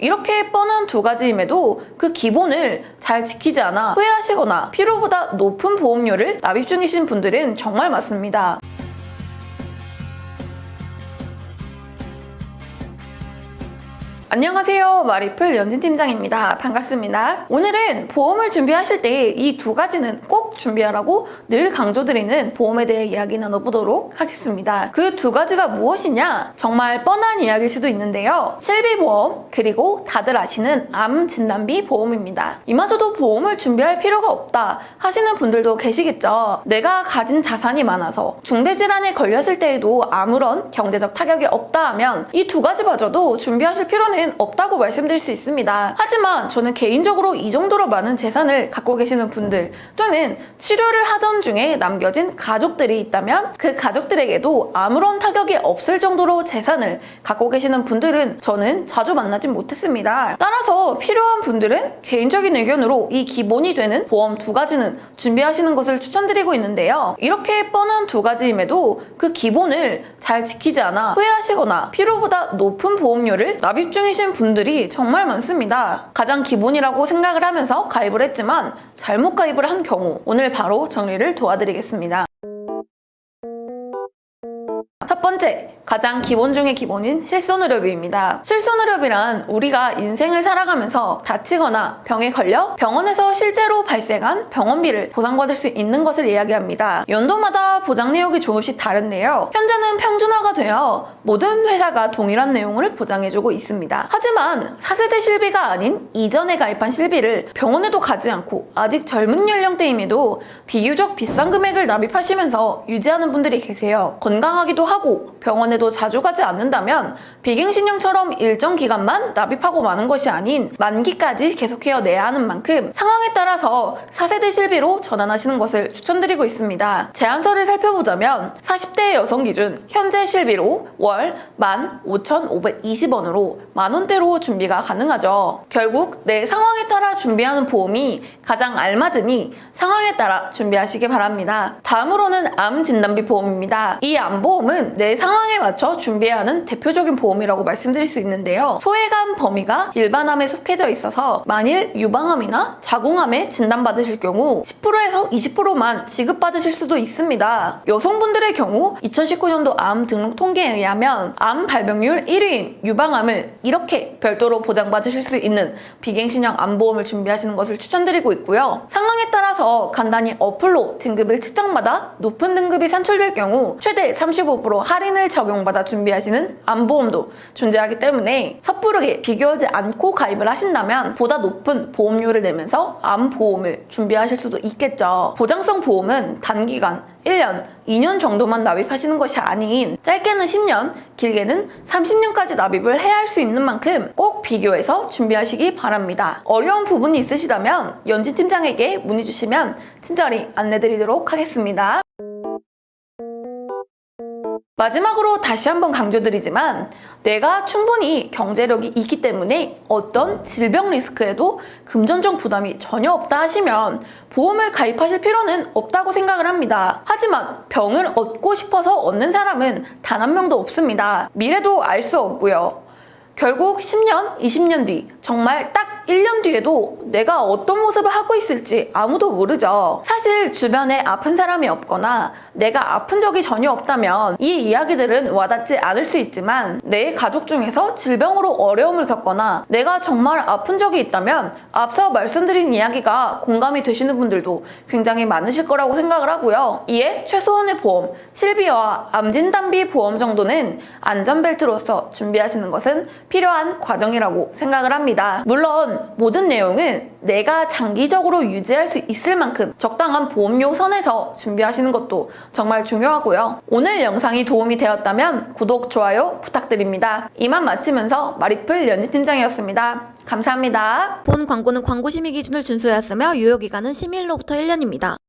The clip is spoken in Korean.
이렇게 뻔한 두 가지임에도 그 기본을 잘 지키지 않아 후회하시거나 필요보다 높은 보험료를 납입 중이신 분들은 정말 많습니다. 안녕하세요. 마리플 연진팀장입니다. 반갑습니다. 오늘은 보험을 준비하실 때 이 두 가지는 꼭 준비하라고 늘 강조드리는 보험에 대해 이야기 나눠보도록 하겠습니다. 그 두 가지가 무엇이냐? 정말 뻔한 이야기일 수도 있는데요. 실비보험 그리고 다들 아시는 암 진단비 보험입니다. 이마저도 보험을 준비할 필요가 없다 하시는 분들도 계시겠죠. 내가 가진 자산이 많아서 중대질환에 걸렸을 때에도 아무런 경제적 타격이 없다 하면 이 두 가지마저도 준비하실 필요는 없다고 말씀드릴 수 있습니다. 하지만 저는 개인적으로 이 정도로 많은 재산을 갖고 계시는 분들 또는 치료를 하던 중에 남겨진 가족들이 있다면 그 가족들에게도 아무런 타격이 없을 정도로 재산을 갖고 계시는 분들은 저는 자주 만나진 못했습니다. 따라서 필요한 분들은 개인적인 의견으로 이 기본이 되는 보험 두 가지는 준비하시는 것을 추천드리고 있는데요. 이렇게 뻔한 두 가지임에도 그 기본을 잘 지키지 않아 후회하시거나 필요보다 높은 보험료를 납입 중이신 분들이 정말 많습니다. 가장 기본이라고 생각을 하면서 가입을 했지만 잘못 가입을 한 경우 오늘 바로 정리를 도와드리겠습니다. 첫 번째, 가장 기본 중의 기본인 실손의료비입니다. 실손의료비란 우리가 인생을 살아가면서 다치거나 병에 걸려 병원에서 실제로 발생한 병원비를 보상받을 수 있는 것을 이야기합니다. 연도마다 보장 내역이 조금씩 다른데요. 현재는 평준화가 되어 모든 회사가 동일한 내용을 보장해주고 있습니다. 하지만 4세대 실비가 아닌 이전에 가입한 실비를 병원에도 가지 않고 아직 젊은 연령대임에도 비교적 비싼 금액을 납입하시면서 유지하는 분들이 계세요. 건강하기도 하고 병원에도 자주 가지 않는다면 비갱신형처럼 일정 기간만 납입하고 마는 것이 아닌 만기까지 계속해야 내야 하는 만큼 상황에 따라서 4세대 실비로 전환하시는 것을 추천드리고 있습니다. 제안서를 살펴보자면 40대 여성 기준 현재 실비로 월 15,520원으로 만원대로 준비가 가능하죠. 결국 내 상황에 따라 준비하는 보험이 가장 알맞으니 상황에 따라 준비하시기 바랍니다. 다음으로는 암 진단비 보험입니다. 이 암보험은 내 상황에 맞춰 준비해야 하는 대표적인 보험이라고 말씀드릴 수 있는데요. 소외감 범위가 일반암에 속해져 있어서 만일 유방암이나 자궁암에 진단받으실 경우 10%에서 20%만 지급받으실 수도 있습니다. 여성분들의 경우 2019년도 암 등록 통계에 의하면 암 발병률 1위인 유방암을 이렇게 별도로 보장받으실 수 있는 비갱신형 암보험을 준비하시는 것을 추천드리고 있고요. 상황에 따라서 간단히 어플로 등급을 측정받아 높은 등급이 산출될 경우 최대 35% 할인을 적용받아 준비하시는 암보험도 존재하기 때문에 섣부르게 비교하지 않고 가입을 하신다면 보다 높은 보험료를 내면서 암보험을 준비하실 수도 있겠죠. 보장성 보험은 단기간 1년, 2년 정도만 납입하시는 것이 아닌 짧게는 10년, 길게는 30년까지 납입을 해야 할 수 있는 만큼 꼭 비교해서 준비하시기 바랍니다. 어려운 부분이 있으시다면 연진 팀장에게 문의 주시면 친절히 안내드리도록 하겠습니다. 마지막으로 다시 한번 강조드리지만 내가 충분히 경제력이 있기 때문에 어떤 질병 리스크에도 금전적 부담이 전혀 없다 하시면 보험을 가입하실 필요는 없다고 생각을 합니다. 하지만 병을 얻고 싶어서 얻는 사람은 단 한 명도 없습니다. 미래도 알 수 없고요. 결국 10년, 20년 뒤 정말 딱 1년 뒤에도 내가 어떤 모습을 하고 있을지 아무도 모르죠. 사실 주변에 아픈 사람이 없거나 내가 아픈 적이 전혀 없다면 이 이야기들은 와닿지 않을 수 있지만 내 가족 중에서 질병으로 어려움을 겪거나 내가 정말 아픈 적이 있다면 앞서 말씀드린 이야기가 공감이 되시는 분들도 굉장히 많으실 거라고 생각을 하고요. 이에 최소한의 보험, 실비와 암진단비 보험 정도는 안전벨트로서 준비하시는 것은 필요한 과정이라고 생각을 합니다. 물론 모든 내용은 내가 장기적으로 유지할 수 있을 만큼 적당한 보험료 선에서 준비하시는 것도 정말 중요하고요. 오늘 영상이 도움이 되었다면 구독, 좋아요 부탁드립니다. 이만 마치면서 마리플 연진팀장이었습니다. 감사합니다. 본 광고는 광고 심의 기준을 준수하였으며 유효기간은 심의일로부터 1년입니다.